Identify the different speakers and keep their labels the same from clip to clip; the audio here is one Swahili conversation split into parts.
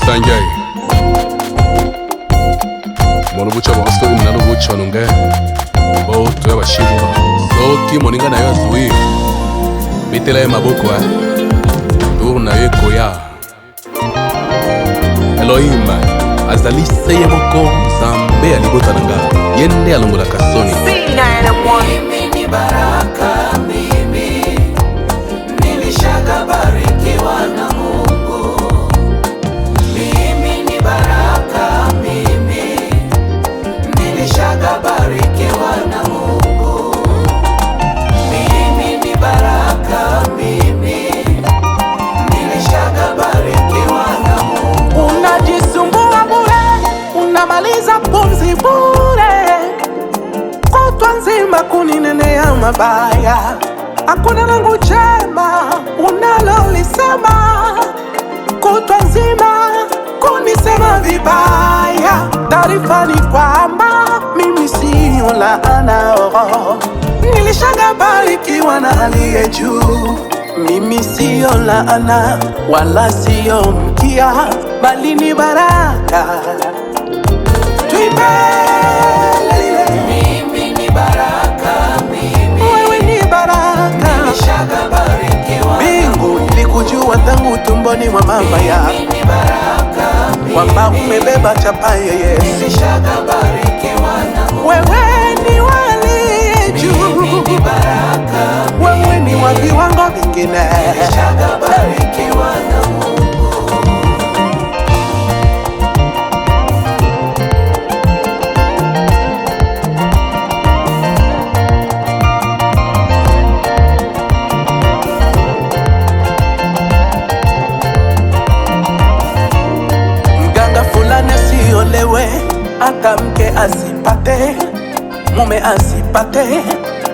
Speaker 1: Mr. Njay Mono bucha basto inano bucha nunge Bo tuwe bashibuka Soki moninga na yo zui Bitela ye maboko Tour na yo koya Elohim azali seye moko Zambe alibota nanga Yende alongola kasoni
Speaker 2: Mimi ni baraka, mimi nilishaga barikiwa na Mungu. Mimi ni baraka, mimi nilishaga barikiwa na Mungu. Mimi ni baraka, mimi nilishaga barikiwa na Mungu.
Speaker 3: Unajisumbua bure, unamaliza pumzi bure, kutwa nzima kuninenea mabaya. Hakuna langu jema unalolisema, kutwa nzima kunisema vibaya. Taarifa ni kwamba mimi sio laana, nilishaga barikiwa na aliye juu. Mimi sio laana wala sio mkia, bali ni baraka. Tuimbe
Speaker 2: Mimi ni baraka, mimi
Speaker 3: wewe ni baraka.
Speaker 2: nilishaga barikiwa.
Speaker 3: Mbingu nilikujua tangu tumboni mwa mama ya,
Speaker 2: Mimi ni baraka, mimi
Speaker 3: kwamba umebeba chapa yeye.
Speaker 2: nilishaga barikiwa na Mungu.
Speaker 3: Wewe ni waliye juu,
Speaker 2: Mimi ni baraka,
Speaker 3: wewe ni wa viwango vingine.
Speaker 2: nilishaga barikiwa na Mungu.
Speaker 3: Mganga fulani asiolewe, hata mke asipate, mume asipate,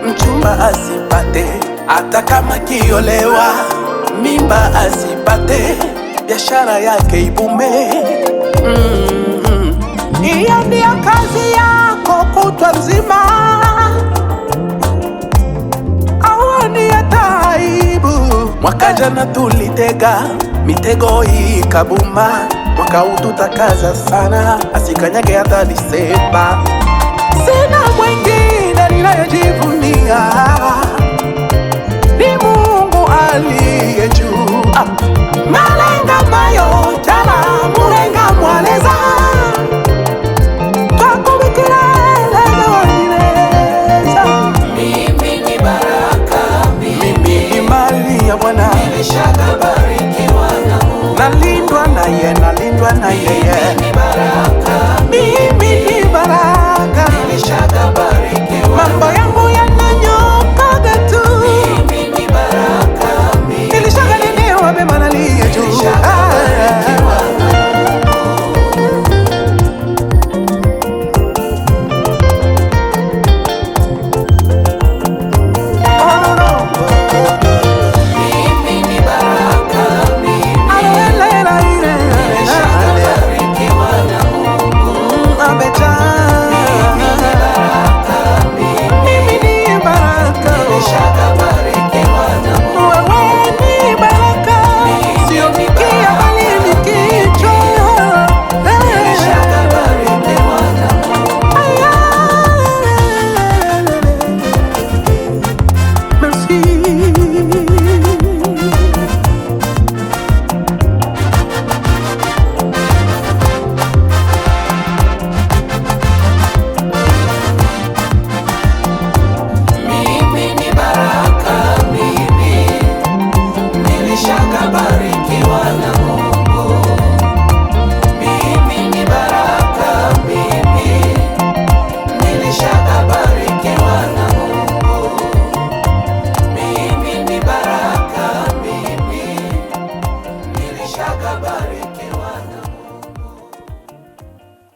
Speaker 3: mchumba asipate, hata kama kiolewa, mimba asipate, biashara yake ibume. Hiyo ndio kazi yako kutwa nzima, awani ya taibu. Mwaka jana tulitega mitego ikabuma, mwaka huu tutakaza sana, asikanyage hata Disemba. Sina mwingine ninayejivunia,